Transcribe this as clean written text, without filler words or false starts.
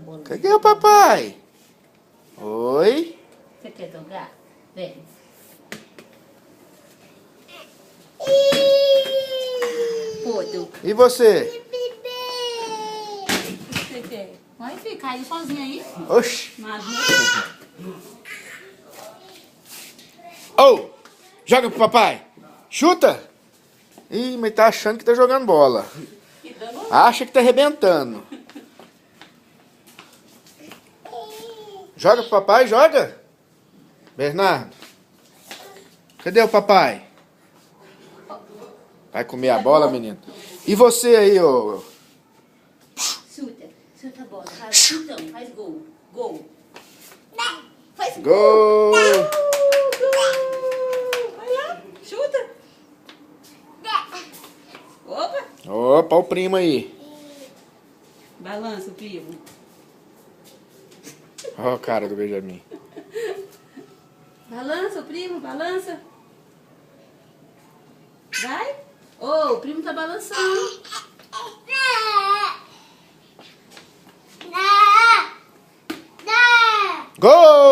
bola. Cadê o papai? Oi? Você quer jogar? Vem. Foda. E você? Você quer? Vai, filho, caiu sozinho aí. Oxi. Mas Oh! Joga pro papai. Chuta. Ih, mas tá achando que tá jogando bola. Acha que tá arrebentando. Joga pro papai, joga. Bernardo. Cadê o papai? Vai comer a bola, menino? E você aí, ô? chuta a bola. Então, faz gol. Gol. Faz Gol! Gol! Vai lá, chuta. Opa. Opa, o primo aí. Balança o primo. Ó a cara do Benjamin. Balança o primo, balança. Vai. Ô, o primo tá balançando. Gol!